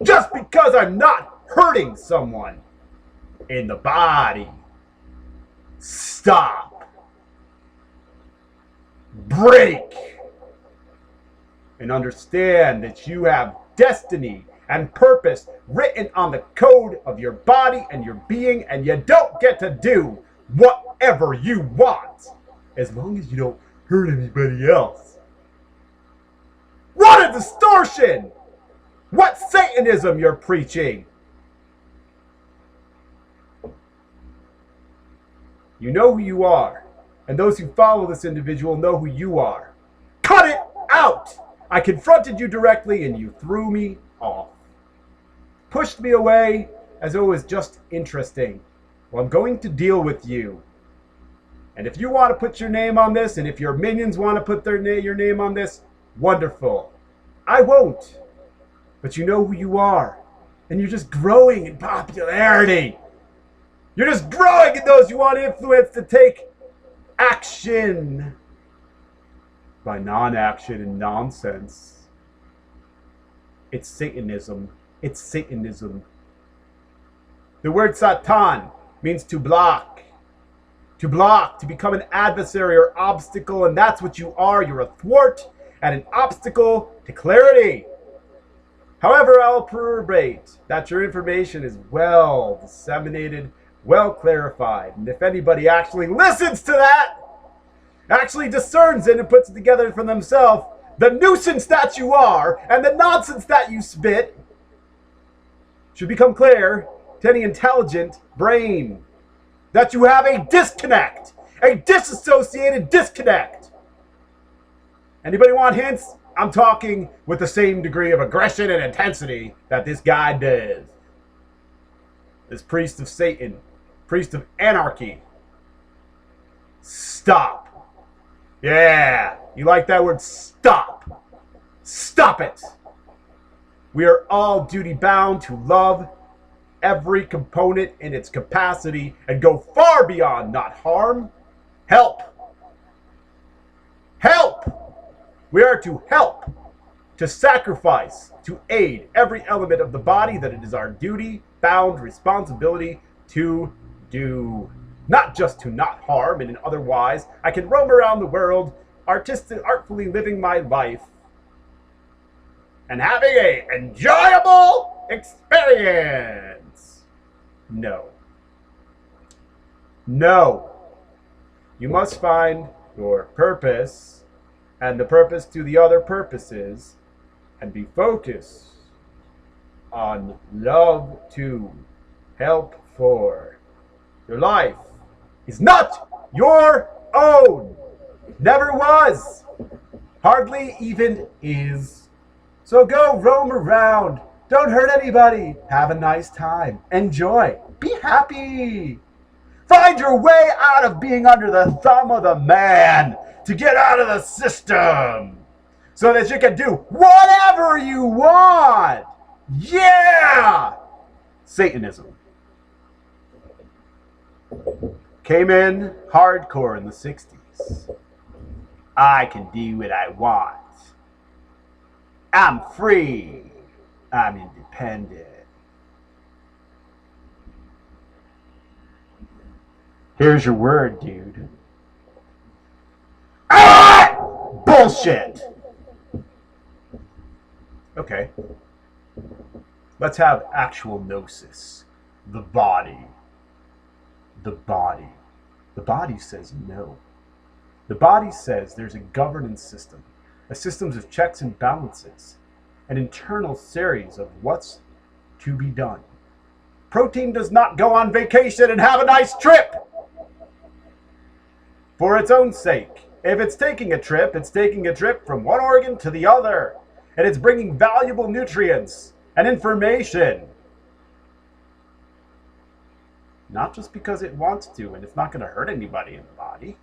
Just because I'm not hurting someone in the body. Stop. Break. And understand that you have destiny and purpose written on the code of your body and your being, and you don't get to do whatever you want as long as you don't hurt anybody else. What a distortion! What Satanism you're preaching? You know who you are, and those who follow this individual know who you are. Cut it out! I confronted you directly and you threw me off. Pushed me away as though it was just interesting. Well, I'm going to deal with you. And if you want to put your name on this, and if your minions want to put your name on this, wonderful. I won't. But you know who you are. And you're just growing in popularity. You're just growing in those you want influence to take action by non-action and nonsense. It's Satanism. It's Satanism. The word Satan means to block. To block, to become an adversary or obstacle, and that's what you are. You're a thwart and an obstacle to clarity. However, I'll prorate that your information is well disseminated, well clarified, and if anybody actually listens to that, actually discerns it and puts it together for themselves, the nuisance that you are and the nonsense that you spit should become clear to any intelligent brain that you have a disconnect, a disassociated disconnect. Anybody want hints? I'm talking with the same degree of aggression and intensity that this guy does. This priest of Satan, priest of anarchy. Stop. Yeah, you like that word? Stop. Stop it. We are all duty bound to love every component in its capacity and go far beyond not harm. Help. Help. We are to help, to sacrifice, to aid every element of the body that it is our duty, bound responsibility to do. Not just to not harm, and otherwise I can roam around the world, artfully living my life and having an enjoyable experience. No. No. You must find your purpose and the purpose to the other purposes, and be focused on love to help for. Your life is not your own. Never was. Hardly even is. So go roam around. Don't hurt anybody. Have a nice time. Enjoy. Be happy. Find your way out of being under the thumb of the man, to get out of the system so that you can do whatever you want. Yeah! Satanism came in hardcore in the 60s. I can do what I want. I'm free. I'm independent. Here's your word, dude. Ah! Bullshit! Okay. Let's have actual gnosis. The body. The body. The body says no. The body says there's a governance system, a system of checks and balances, an internal series of what's to be done. Protein does not go on vacation and have a nice trip for its own sake. If it's taking a trip, it's taking a trip from one organ to the other, and it's bringing valuable nutrients and information. Not just because it wants to, and it's not going to hurt anybody in the body.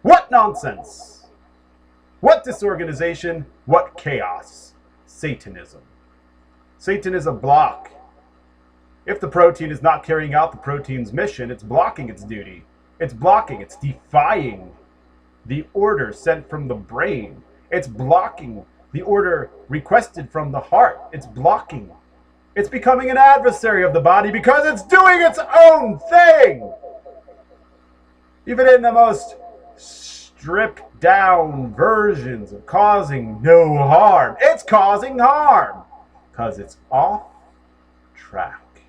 What nonsense! What disorganization? What chaos? Satanism. Satan is a block. If the protein is not carrying out the protein's mission, it's blocking its duty. It's blocking, it's defying the order sent from the brain. It's blocking the order requested from the heart. It's blocking. It's becoming an adversary of the body because it's doing its own thing. Even in the most stripped down versions of causing no harm, it's causing harm because it's off track.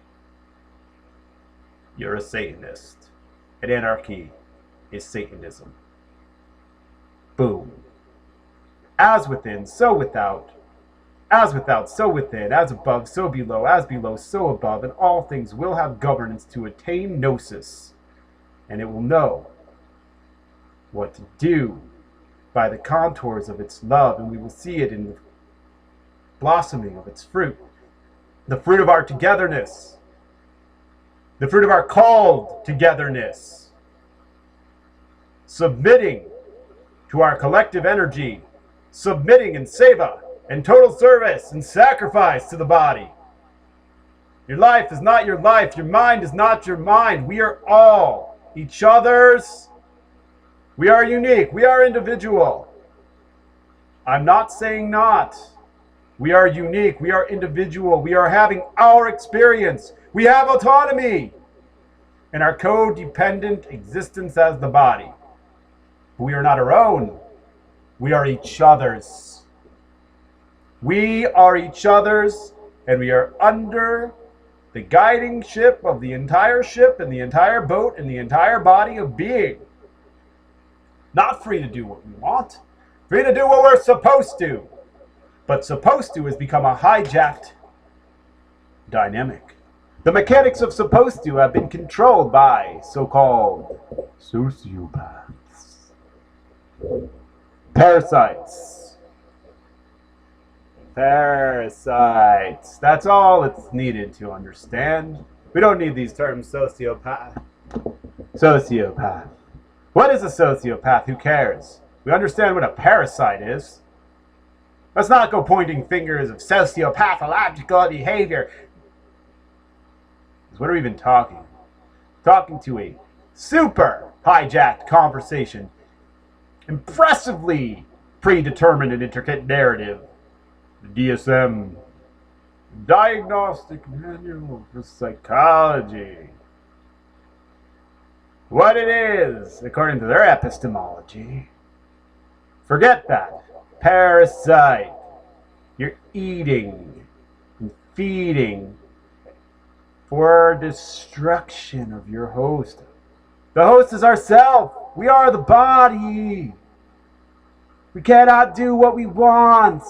You're a Satanist. And anarchy is Satanism. Boom. As within, so without. As without, so within. As above, so below. As below, so above. And all things will have governance to attain gnosis. And it will know what to do by the contours of its love. And we will see it in the blossoming of its fruit. The fruit of our togetherness. The fruit of our called togetherness. Submitting to our collective energy. Submitting in seva, in total service and sacrifice to the body. Your life is not your life. Your mind is not your mind. We are all each other's. We are unique. We are individual. I'm not saying not. We are unique. We are individual. We are having our experience. We have autonomy in our codependent existence as the body. We are not our own. We are each other's. We are each other's, and we are under the guiding ship and the entire boat and the entire body of being. Not free to do what we want, free to do what we're supposed to. But supposed to has become a hijacked dynamic. The mechanics of supposed to have been controlled by so-called sociopaths, parasites. Parasites. That's all it's needed to understand. We don't need these terms, sociopath. Sociopath. What is a sociopath? Who cares? We understand what a parasite is. Let's not go pointing fingers of sociopathological behavior. What are we even talking? Talking to a super hijacked conversation. Impressively predetermined and intricate narrative. The DSM. Diagnostic Manual for Psychology. What it is, according to their epistemology. Forget that. Parasite. You're eating and feeding for destruction of your host. The host is ourself. We are the body. We cannot do what we want.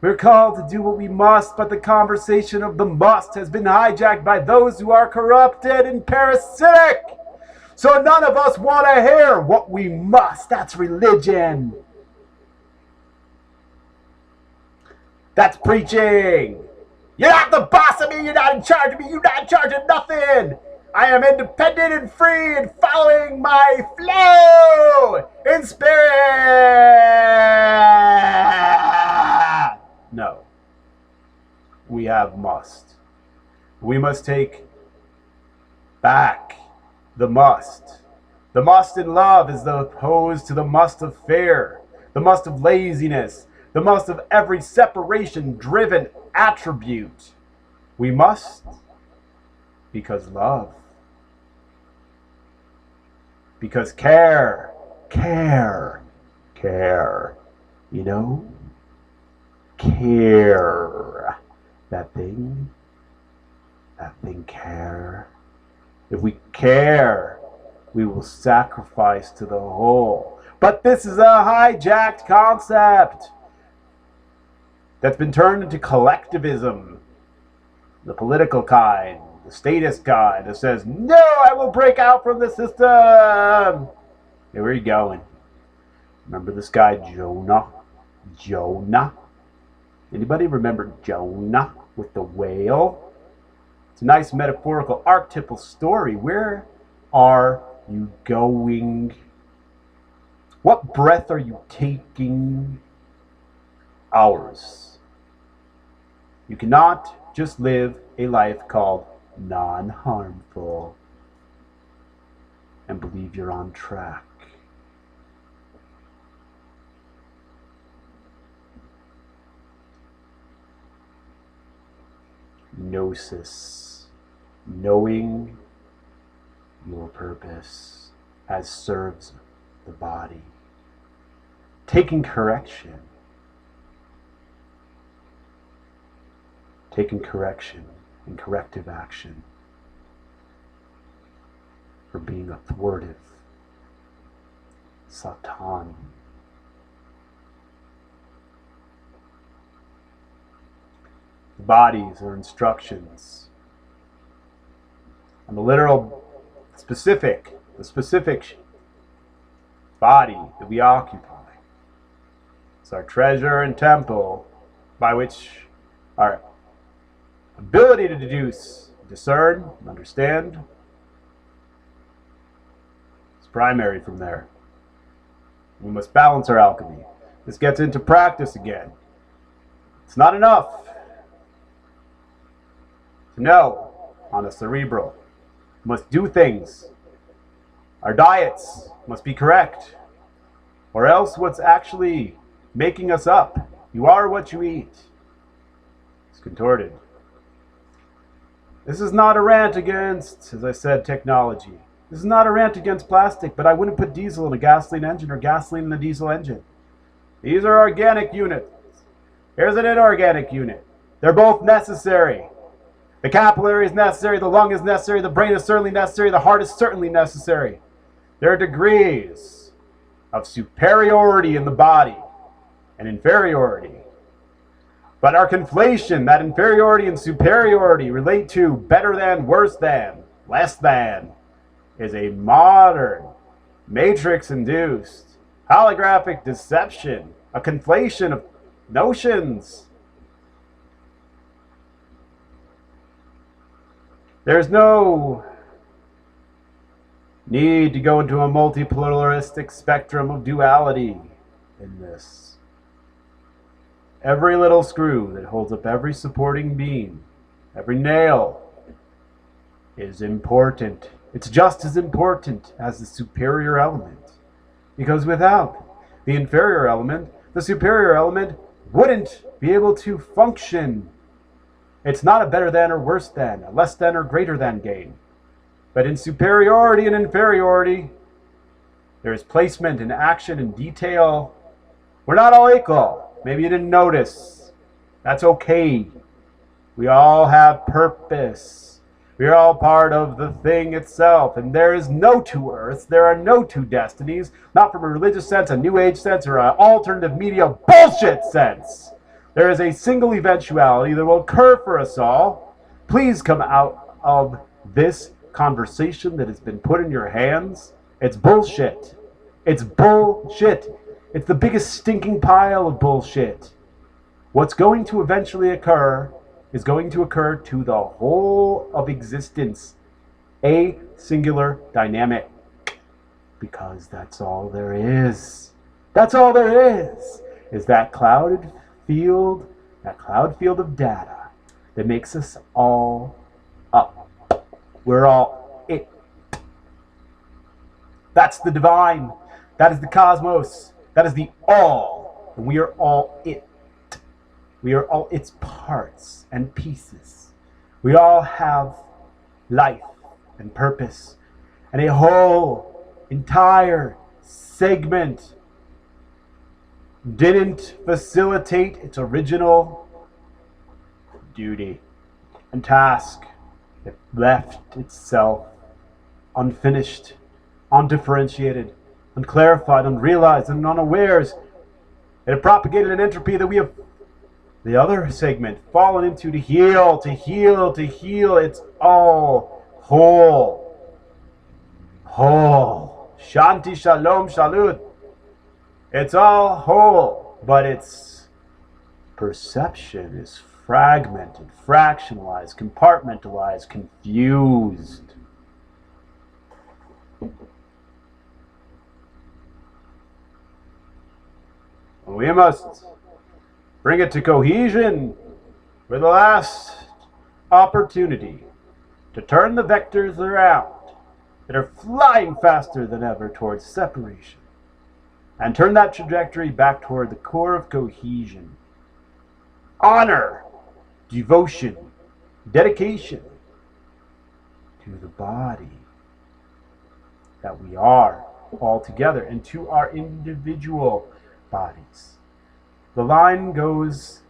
We're called to do what we must, but the conversation of the must has been hijacked by those who are corrupted and parasitic. So none of us want to hear what we must. That's religion. That's preaching. You're not the boss of me. You're not in charge of me. You're not in charge of nothing. I am independent and free and following my flow in spirit. No. We have must. We must take back the must. The must in love is opposed to the must of fear, the must of laziness, the must of every separation-driven attribute. We must because love. Because care. You know? Care. That thing care. If we care, we will sacrifice to the whole. But this is a hijacked concept that's been turned into collectivism. The political kind, the statist kind that says, no, I will break out from the system. Hey, where are you going? Remember this guy, Jonah? Anybody remember Jonah with the whale? It's a nice metaphorical archetypal story. Where are you going? What breath are you taking? Ours. You cannot just live a life called non-harmful and believe you're on track. Gnosis, knowing your purpose as serves the body. Taking correction. Taking correction and corrective action for being a thwartive Satan. The bodies are instructions. And the literal specific, the specific body that we occupy. It's our treasure and temple by which our ability to deduce, discern, and understand is primary from there. We must balance our alchemy. This gets into practice again. It's not enough to know on a cerebral. We must do things. Our diets must be correct, or else what's actually making us up, you are what you eat, is contorted. This is not a rant against, as I said, technology. This is not a rant against plastic, but I wouldn't put diesel in a gasoline engine or gasoline in a diesel engine. These are organic units. Here's an inorganic unit. They're both necessary. The capillary is necessary, the lung is necessary, the brain is certainly necessary, the heart is certainly necessary. There are degrees of superiority in the body and inferiority. But our conflation, that inferiority and superiority relate to better than, worse than, less than, is a modern, matrix-induced, holographic deception, a conflation of notions. There's no need to go into a multipolaristic spectrum of duality in this. Every little screw that holds up every supporting beam, every nail, is important. It's just as important as the superior element. Because without the inferior element, the superior element wouldn't be able to function. It's not a better than or worse than, a less than or greater than game. But in superiority and inferiority, there is placement and action and detail. We're not all equal. Maybe you didn't notice. That's okay. We all have purpose. We are all part of the thing itself. And there is no two earths. There are no two destinies. Not from a religious sense, a new age sense, or an alternative media bullshit sense. There is a single eventuality that will occur for us all. Please come out of this conversation that has been put in your hands. It's bullshit. It's bullshit. It's the biggest stinking pile of bullshit. What's going to eventually occur is going to occur to the whole of existence. A singular dynamic. Because that's all there is. That's all there is that cloud field of data that makes us all up. We're all it. That's the divine. That is the cosmos. That is the all. And we are all it. We are all its parts and pieces. We all have life and purpose and a whole entire segment didn't facilitate its original duty and task. It left itself unfinished, undifferentiated, unclarified, unrealized, and unawares. It had propagated an entropy that we have, the other segment, fallen into to heal, to heal, to heal. It's all whole. Whole. Shanti, shalom, shalut. It's all whole, but its perception is fragmented, fractionalized, compartmentalized, confused. We must bring it to cohesion for the last opportunity to turn the vectors around that are flying faster than ever towards separation and turn that trajectory back toward the core of cohesion. Honor, devotion, dedication to the body that we are all together and to our individual bodies. The line goes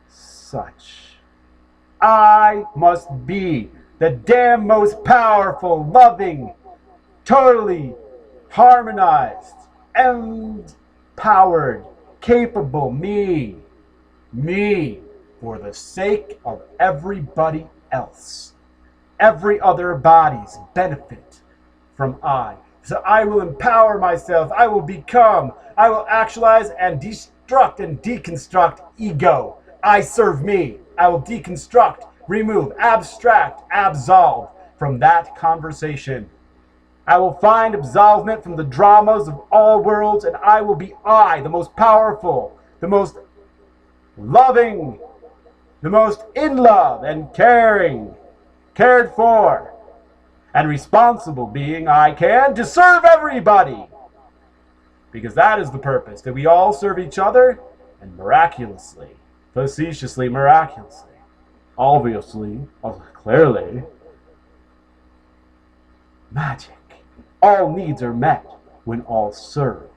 such. I must be the damn most powerful, loving, totally harmonized, empowered, capable me for the sake of everybody else. Every other body's benefit from I. So I will empower myself. I will become. I will actualize and destruct and deconstruct ego. I serve me. I will deconstruct, remove, abstract, absolve from that conversation. I will find absolvement from the dramas of all worlds, and I will be I, the most powerful, the most loving, the most in love and caring, cared for, and responsible being I can to serve everybody. Because that is the purpose, that we all serve each other, and miraculously, facetiously, miraculously, obviously, clearly. Magic. All needs are met when all serve.